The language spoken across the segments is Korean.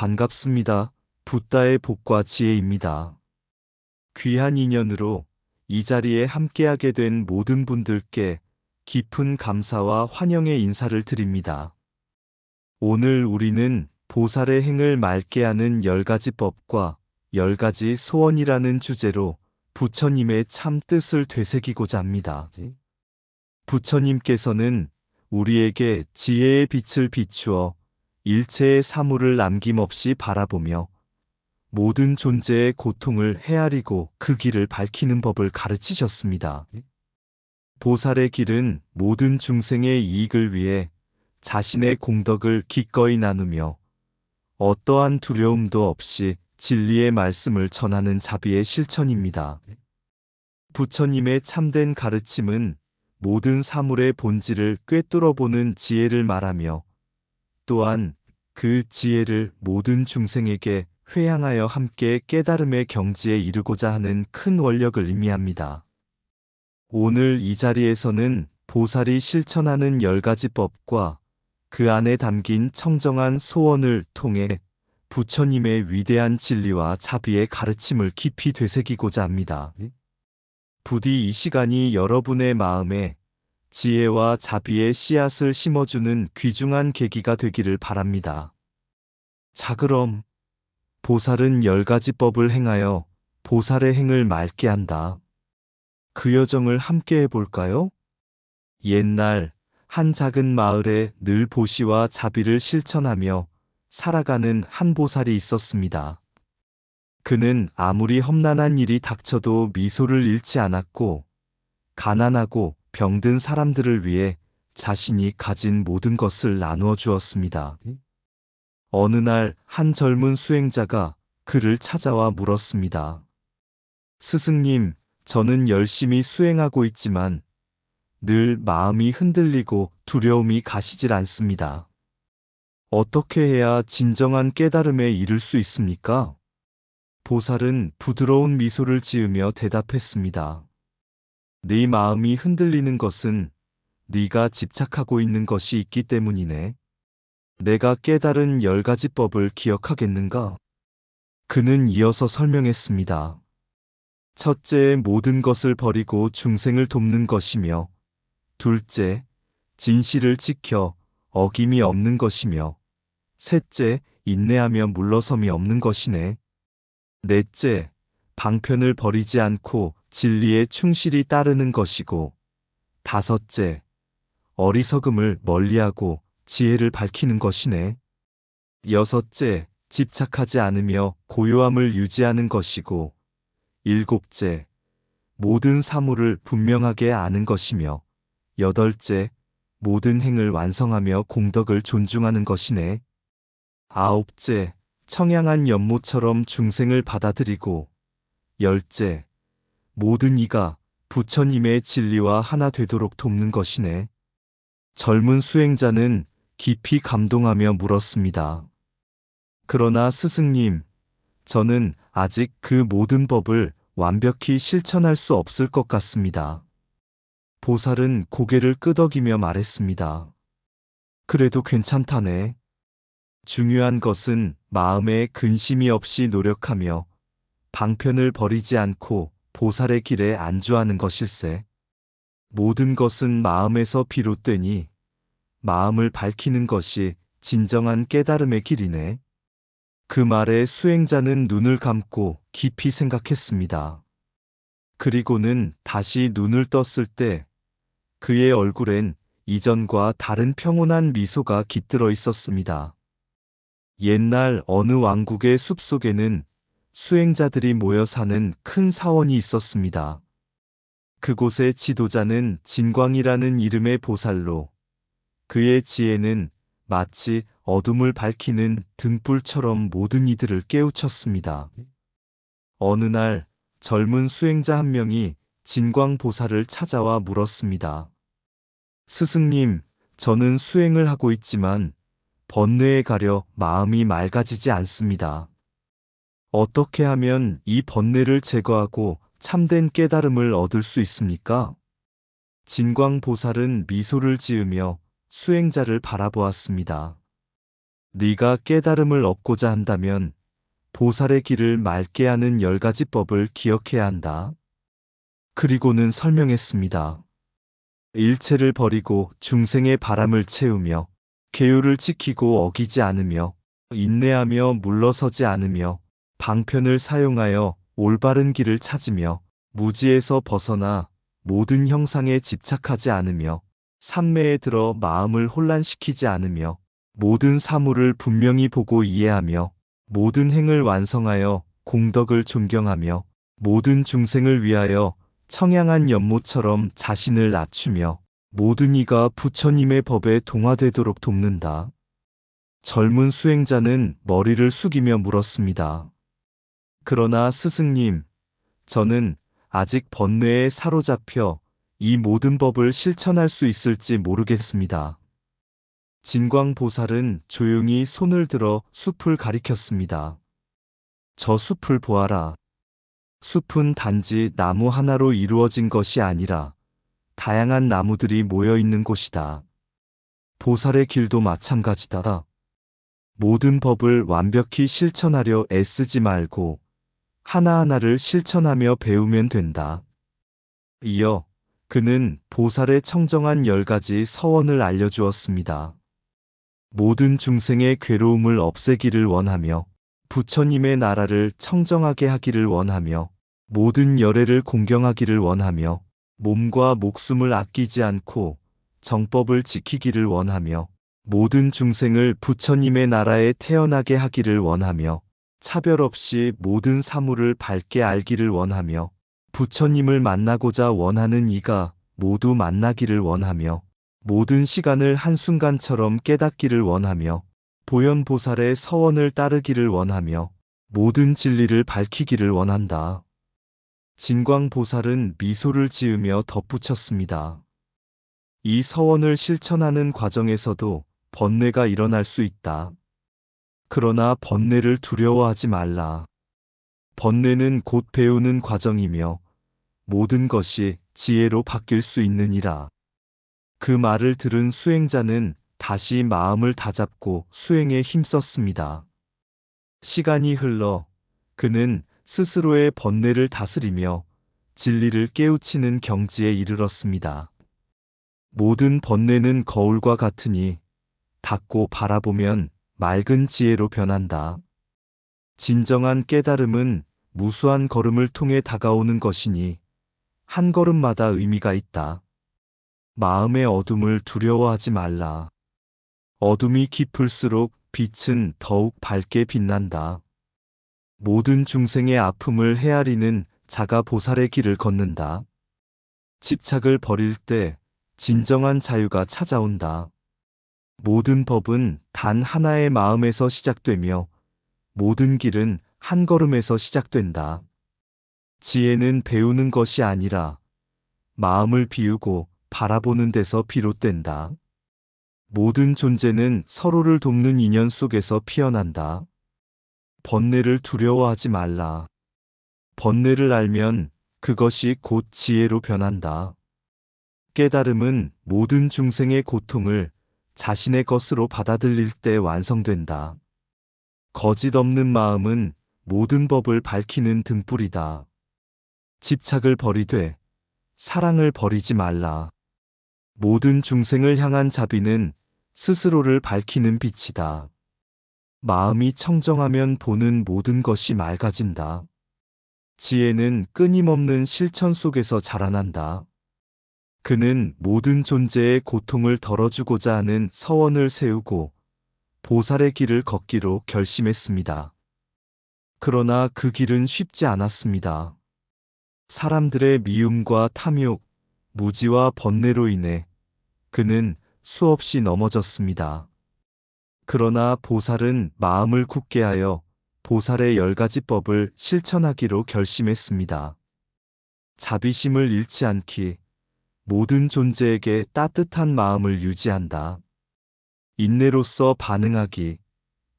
반갑습니다. 붓다의 복과 지혜입니다. 귀한 인연으로 이 자리에 함께하게 된 모든 분들께 깊은 감사와 환영의 인사를 드립니다. 오늘 우리는 보살의 행을 맑게 하는 10가지 법과 10가지 소원이라는 주제로 부처님의 참 뜻을 되새기고자 합니다. 부처님께서는 우리에게 지혜의 빛을 비추어 일체의 사물을 남김없이 바라보며 모든 존재의 고통을 헤아리고 그 길을 밝히는 법을 가르치셨습니다. 보살의 길은 모든 중생의 이익을 위해 자신의 공덕을 기꺼이 나누며 어떠한 두려움도 없이 진리의 말씀을 전하는 자비의 실천입니다. 부처님의 참된 가르침은 모든 사물의 본질을 꿰뚫어보는 지혜를 말하며 또한 그 지혜를 모든 중생에게 회양하여 함께 깨달음의 경지에 이르고자 하는 큰 원력을 의미합니다. 오늘 이 자리에서는 보살이 실천하는 10가지 법과 그 안에 담긴 청정한 소원을 통해 부처님의 위대한 진리와 자비의 가르침을 깊이 되새기고자 합니다. 부디 이 시간이 여러분의 마음에 지혜와 자비의 씨앗을 심어주는 귀중한 계기가 되기를 바랍니다. 자, 그럼 보살은 10가지 법을 행하여 보살의 행을 맑게 한다. 그 여정을 함께 해볼까요? 옛날 한 작은 마을에 늘 보시와 자비를 실천하며 살아가는 한 보살이 있었습니다. 그는 아무리 험난한 일이 닥쳐도 미소를 잃지 않았고 가난하고 병든 사람들을 위해 자신이 가진 모든 것을 나누어 주었습니다. 어느 날 한 젊은 수행자가 그를 찾아와 물었습니다. 스승님, 저는 열심히 수행하고 있지만 늘 마음이 흔들리고 두려움이 가시질 않습니다. 어떻게 해야 진정한 깨달음에 이를 수 있습니까? 보살은 부드러운 미소를 지으며 대답했습니다. 네 마음이 흔들리는 것은 네가 집착하고 있는 것이 있기 때문이네. 내가 깨달은 10가지 법을 기억하겠는가? 그는 이어서 설명했습니다. 첫째, 모든 것을 버리고 중생을 돕는 것이며, 둘째, 진실을 지켜 어김이 없는 것이며, 셋째, 인내하며 물러섬이 없는 것이네. 넷째, 방편을 버리지 않고 진리에 충실히 따르는 것이고, 다섯째, 어리석음을 멀리하고 지혜를 밝히는 것이네. 여섯째, 집착하지 않으며 고요함을 유지하는 것이고, 일곱째, 모든 사물을 분명하게 아는 것이며, 여덟째, 모든 행을 완성하며 공덕을 존중하는 것이네. 아홉째, 청양한 연못처럼 중생을 받아들이고, 열째, 모든 이가 부처님의 진리와 하나 되도록 돕는 것이네. 젊은 수행자는 깊이 감동하며 물었습니다. 그러나 스승님, 저는 아직 그 모든 법을 완벽히 실천할 수 없을 것 같습니다. 보살은 고개를 끄덕이며 말했습니다. 그래도 괜찮다네. 중요한 것은 마음에 근심이 없이 노력하며 방편을 버리지 않고 보살의 길에 안주하는 것일세. 모든 것은 마음에서 비롯되니 마음을 밝히는 것이 진정한 깨달음의 길이네. 그 말에 수행자는 눈을 감고 깊이 생각했습니다. 그리고는 다시 눈을 떴을 때 그의 얼굴엔 이전과 다른 평온한 미소가 깃들어 있었습니다. 옛날 어느 왕국의 숲속에는 수행자들이 모여 사는 큰 사원이 있었습니다. 그곳의 지도자는 진광이라는 이름의 보살로 그의 지혜는 마치 어둠을 밝히는 등불처럼 모든 이들을 깨우쳤습니다. 어느 날 젊은 수행자 한 명이 진광 보살을 찾아와 물었습니다. 스승님, 저는 수행을 하고 있지만 번뇌에 가려 마음이 맑아지지 않습니다. 어떻게 하면 이 번뇌를 제거하고 참된 깨달음을 얻을 수 있습니까? 진광 보살은 미소를 지으며 수행자를 바라보았습니다. 네가 깨달음을 얻고자 한다면 보살의 길을 맑게 하는 10가지 법을 기억해야 한다. 그리고는 설명했습니다. 일체를 버리고 중생의 바람을 채우며 계율을 지키고 어기지 않으며 인내하며 물러서지 않으며 방편을 사용하여 올바른 길을 찾으며 무지에서 벗어나 모든 형상에 집착하지 않으며 삼매에 들어 마음을 혼란시키지 않으며 모든 사물을 분명히 보고 이해하며 모든 행을 완성하여 공덕을 존경하며 모든 중생을 위하여 청양한 연못처럼 자신을 낮추며 모든 이가 부처님의 법에 동화되도록 돕는다. 젊은 수행자는 머리를 숙이며 물었습니다. 그러나 스승님, 저는 아직 번뇌에 사로잡혀 이 모든 법을 실천할 수 있을지 모르겠습니다. 진광보살은 조용히 손을 들어 숲을 가리켰습니다. 저 숲을 보아라. 숲은 단지 나무 하나로 이루어진 것이 아니라 다양한 나무들이 모여 있는 곳이다. 보살의 길도 마찬가지다. 모든 법을 완벽히 실천하려 애쓰지 말고 하나하나를 실천하며 배우면 된다. 이어 그는 보살의 청정한 10가지 서원을 알려주었습니다. 모든 중생의 괴로움을 없애기를 원하며 부처님의 나라를 청정하게 하기를 원하며 모든 열애를 공경하기를 원하며 몸과 목숨을 아끼지 않고 정법을 지키기를 원하며 모든 중생을 부처님의 나라에 태어나게 하기를 원하며 차별 없이 모든 사물을 밝게 알기를 원하며 부처님을 만나고자 원하는 이가 모두 만나기를 원하며 모든 시간을 한순간처럼 깨닫기를 원하며 보현보살의 서원을 따르기를 원하며 모든 진리를 밝히기를 원한다. 진광보살은 미소를 지으며 덧붙였습니다. 이 서원을 실천하는 과정에서도 번뇌가 일어날 수 있다. 그러나 번뇌를 두려워하지 말라. 번뇌는 곧 배우는 과정이며 모든 것이 지혜로 바뀔 수 있느니라. 그 말을 들은 수행자는 다시 마음을 다잡고 수행에 힘썼습니다. 시간이 흘러 그는 스스로의 번뇌를 다스리며 진리를 깨우치는 경지에 이르렀습니다. 모든 번뇌는 거울과 같으니 닫고 바라보면 맑은 지혜로 변한다. 진정한 깨달음은 무수한 걸음을 통해 다가오는 것이니 한 걸음마다 의미가 있다. 마음의 어둠을 두려워하지 말라. 어둠이 깊을수록 빛은 더욱 밝게 빛난다. 모든 중생의 아픔을 헤아리는 자가 보살의 길을 걷는다. 집착을 버릴 때 진정한 자유가 찾아온다. 모든 법은 단 하나의 마음에서 시작되며 모든 길은 한 걸음에서 시작된다. 지혜는 배우는 것이 아니라 마음을 비우고 바라보는 데서 비롯된다. 모든 존재는 서로를 돕는 인연 속에서 피어난다. 번뇌를 두려워하지 말라. 번뇌를 알면 그것이 곧 지혜로 변한다. 깨달음은 모든 중생의 고통을 자신의 것으로 받아들일 때 완성된다. 거짓 없는 마음은 모든 법을 밝히는 등불이다. 집착을 버리되 사랑을 버리지 말라. 모든 중생을 향한 자비는 스스로를 밝히는 빛이다. 마음이 청정하면 보는 모든 것이 맑아진다. 지혜는 끊임없는 실천 속에서 자라난다. 그는 모든 존재의 고통을 덜어주고자 하는 서원을 세우고 보살의 길을 걷기로 결심했습니다. 그러나 그 길은 쉽지 않았습니다. 사람들의 미움과 탐욕, 무지와 번뇌로 인해 그는 수없이 넘어졌습니다. 그러나 보살은 마음을 굳게 하여 보살의 10가지 법을 실천하기로 결심했습니다. 자비심을 잃지 않기, 모든 존재에게 따뜻한 마음을 유지한다. 인내로서 반응하기,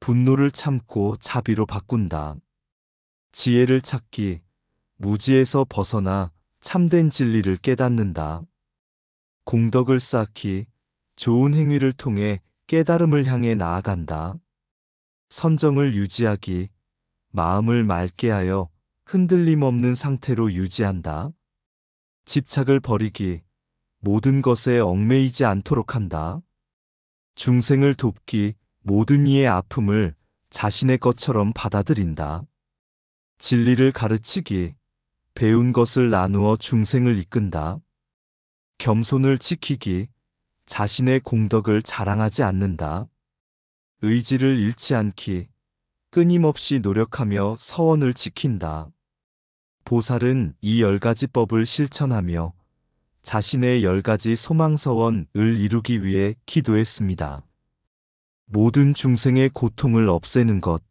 분노를 참고 자비로 바꾼다. 지혜를 찾기, 무지에서 벗어나 참된 진리를 깨닫는다. 공덕을 쌓기, 좋은 행위를 통해 깨달음을 향해 나아간다. 선정을 유지하기, 마음을 맑게 하여 흔들림 없는 상태로 유지한다. 집착을 버리기, 모든 것에 얽매이지 않도록 한다. 중생을 돕기, 모든 이의 아픔을 자신의 것처럼 받아들인다. 진리를 가르치기, 배운 것을 나누어 중생을 이끈다. 겸손을 지키기, 자신의 공덕을 자랑하지 않는다. 의지를 잃지 않기, 끊임없이 노력하며 서원을 지킨다. 보살은 이 10가지법을 실천하며 자신의 10가지 소망서원을 이루기 위해 기도했습니다. 모든 중생의 고통을 없애는 것,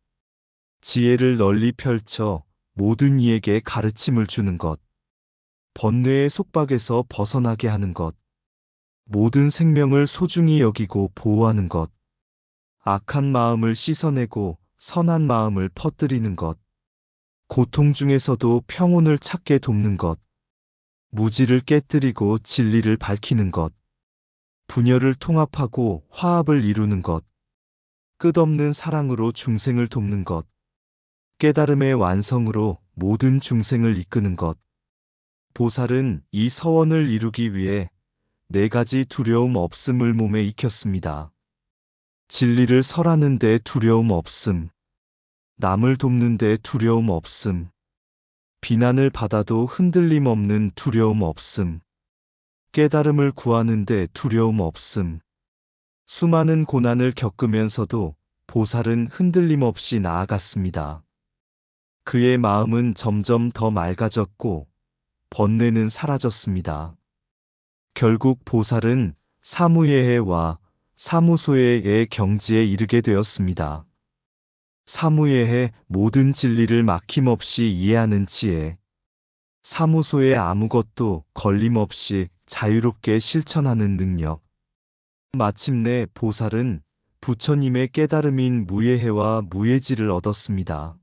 지혜를 널리 펼쳐 모든 이에게 가르침을 주는 것, 번뇌의 속박에서 벗어나게 하는 것, 모든 생명을 소중히 여기고 보호하는 것, 악한 마음을 씻어내고 선한 마음을 퍼뜨리는 것, 고통 중에서도 평온을 찾게 돕는 것, 무지를 깨뜨리고 진리를 밝히는 것, 분열을 통합하고 화합을 이루는 것, 끝없는 사랑으로 중생을 돕는 것, 깨달음의 완성으로 모든 중생을 이끄는 것. 보살은 이 서원을 이루기 위해 4가지 두려움 없음을 몸에 익혔습니다. 진리를 설하는 데 두려움 없음, 남을 돕는 데 두려움 없음, 비난을 받아도 흔들림 없는 두려움 없음, 깨달음을 구하는 데 두려움 없음. 수많은 고난을 겪으면서도 보살은 흔들림 없이 나아갔습니다. 그의 마음은 점점 더 맑아졌고 번뇌는 사라졌습니다. 결국 보살은 사무예해와 사무소예의 경지에 이르게 되었습니다. 사무예해, 모든 진리를 막힘없이 이해하는 지혜. 사무소에 아무것도 걸림없이 자유롭게 실천하는 능력. 마침내 보살은 부처님의 깨달음인 무예해와 무예지를 얻었습니다.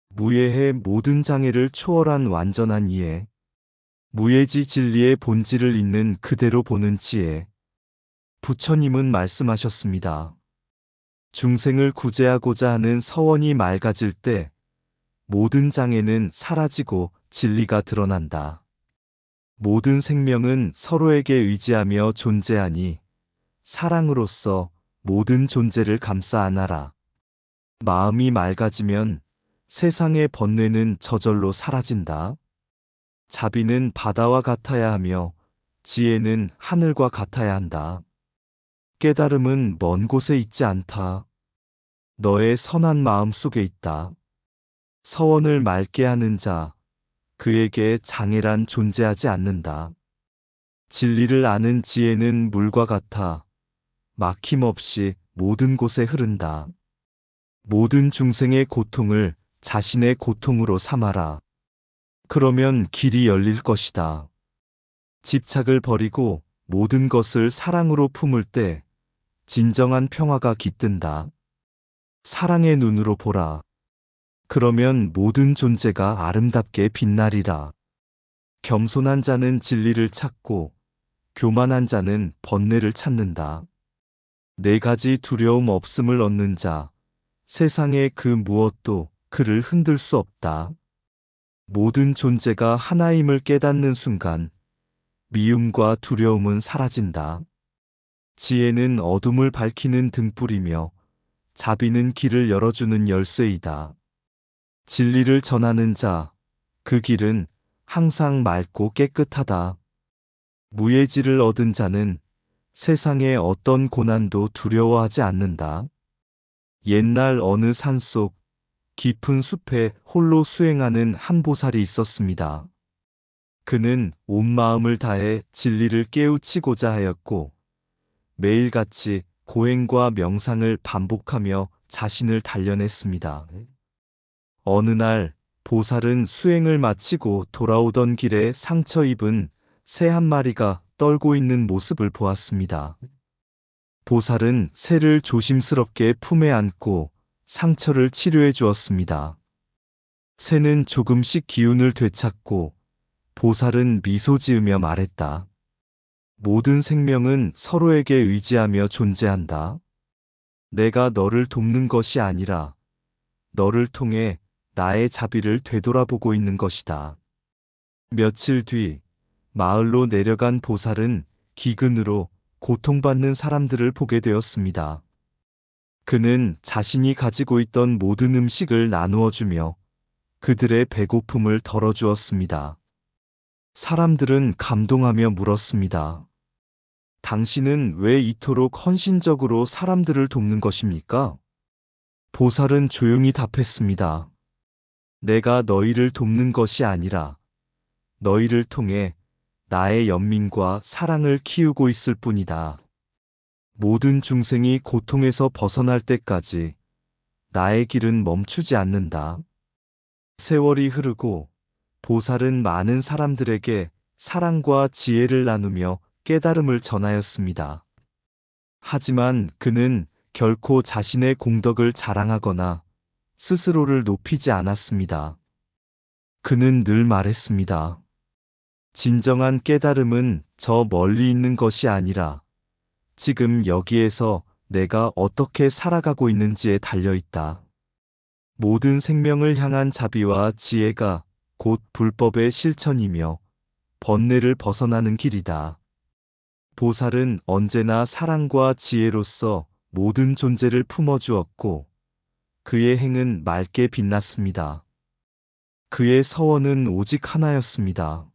무예해, 모든 장애를 초월한 완전한 이해. 무예지, 진리의 본질을 있는 그대로 보는 지혜. 부처님은 말씀하셨습니다. 중생을 구제하고자 하는 서원이 맑아질 때 모든 장애는 사라지고 진리가 드러난다. 모든 생명은 서로에게 의지하며 존재하니 사랑으로서 모든 존재를 감싸 안아라. 마음이 맑아지면 세상의 번뇌는 저절로 사라진다. 자비는 바다와 같아야 하며 지혜는 하늘과 같아야 한다. 깨달음은 먼 곳에 있지 않다. 너의 선한 마음 속에 있다. 서원을 맑게 하는 자, 그에게 장애란 존재하지 않는다. 진리를 아는 지혜는 물과 같아 막힘없이 모든 곳에 흐른다. 모든 중생의 고통을 자신의 고통으로 삼아라. 그러면 길이 열릴 것이다. 집착을 버리고 모든 것을 사랑으로 품을 때 진정한 평화가 깃든다. 사랑의 눈으로 보라. 그러면 모든 존재가 아름답게 빛나리라. 겸손한 자는 진리를 찾고 교만한 자는 번뇌를 찾는다. 4가지 두려움 없음을 얻는 자, 세상의 그 무엇도 그를 흔들 수 없다. 모든 존재가 하나임을 깨닫는 순간 미움과 두려움은 사라진다. 지혜는 어둠을 밝히는 등불이며 자비는 길을 열어주는 열쇠이다. 진리를 전하는 자, 그 길은 항상 맑고 깨끗하다. 무예지를 얻은 자는 세상의 어떤 고난도 두려워하지 않는다. 옛날 어느 산속 깊은 숲에 홀로 수행하는 한 보살이 있었습니다. 그는 온 마음을 다해 진리를 깨우치고자 하였고 매일같이 고행과 명상을 반복하며 자신을 단련했습니다. 어느 날 보살은 수행을 마치고 돌아오던 길에 상처 입은 새 한 마리가 떨고 있는 모습을 보았습니다. 보살은 새를 조심스럽게 품에 안고 상처를 치료해 주었습니다. 새는 조금씩 기운을 되찾고 보살은 미소 지으며 말했다. 모든 생명은 서로에게 의지하며 존재한다. 내가 너를 돕는 것이 아니라 너를 통해 나의 자비를 되돌아보고 있는 것이다. 며칠 뒤 마을로 내려간 보살은 기근으로 고통받는 사람들을 보게 되었습니다. 그는 자신이 가지고 있던 모든 음식을 나누어 주며 그들의 배고픔을 덜어주었습니다. 사람들은 감동하며 물었습니다. 당신은 왜 이토록 헌신적으로 사람들을 돕는 것입니까? 보살은 조용히 답했습니다. 내가 너희를 돕는 것이 아니라 너희를 통해 나의 연민과 사랑을 키우고 있을 뿐이다. 모든 중생이 고통에서 벗어날 때까지 나의 길은 멈추지 않는다. 세월이 흐르고 보살은 많은 사람들에게 사랑과 지혜를 나누며 깨달음을 전하였습니다. 하지만 그는 결코 자신의 공덕을 자랑하거나 스스로를 높이지 않았습니다. 그는 늘 말했습니다. 진정한 깨달음은 저 멀리 있는 것이 아니라 지금 여기에서 내가 어떻게 살아가고 있는지에 달려 있다. 모든 생명을 향한 자비와 지혜가 곧 불법의 실천이며 번뇌를 벗어나는 길이다. 보살은 언제나 사랑과 지혜로서 모든 존재를 품어주었고 그의 행은 맑게 빛났습니다. 그의 서원은 오직 하나였습니다.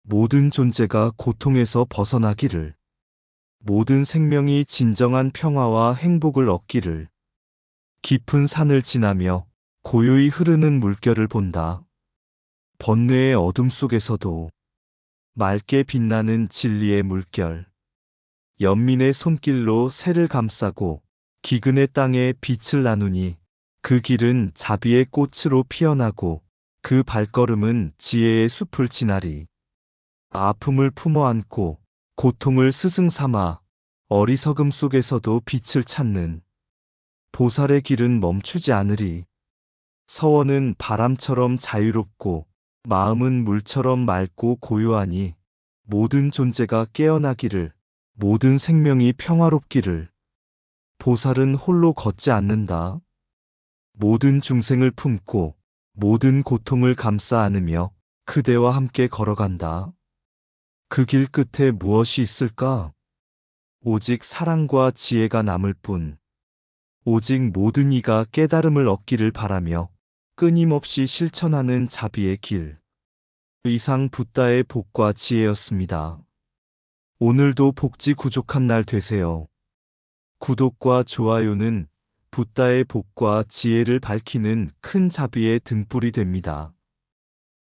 모든 존재가 고통에서 벗어나기를, 모든 생명이 진정한 평화와 행복을 얻기를, 깊은 산을 지나며 고요히 흐르는 물결을 본다. 번뇌의 어둠 속에서도 맑게 빛나는 진리의 물결, 연민의 손길로 새를 감싸고 기근의 땅에 빛을 나누니 그 길은 자비의 꽃으로 피어나고 그 발걸음은 지혜의 숲을 지나리. 아픔을 품어 안고 고통을 스승 삼아 어리석음 속에서도 빛을 찾는 보살의 길은 멈추지 않으리. 서원은 바람처럼 자유롭고 마음은 물처럼 맑고 고요하니 모든 존재가 깨어나기를, 모든 생명이 평화롭기를. 보살은 홀로 걷지 않는다. 모든 중생을 품고 모든 고통을 감싸 안으며 그대와 함께 걸어간다. 그 길 끝에 무엇이 있을까? 오직 사랑과 지혜가 남을 뿐. 오직 모든 이가 깨달음을 얻기를 바라며 끊임없이 실천하는 자비의 길. 이상 붓다의 복과 지혜였습니다. 오늘도 복지 구족한 날 되세요. 구독과 좋아요는 붓다의 복과 지혜를 밝히는 큰 자비의 등불이 됩니다.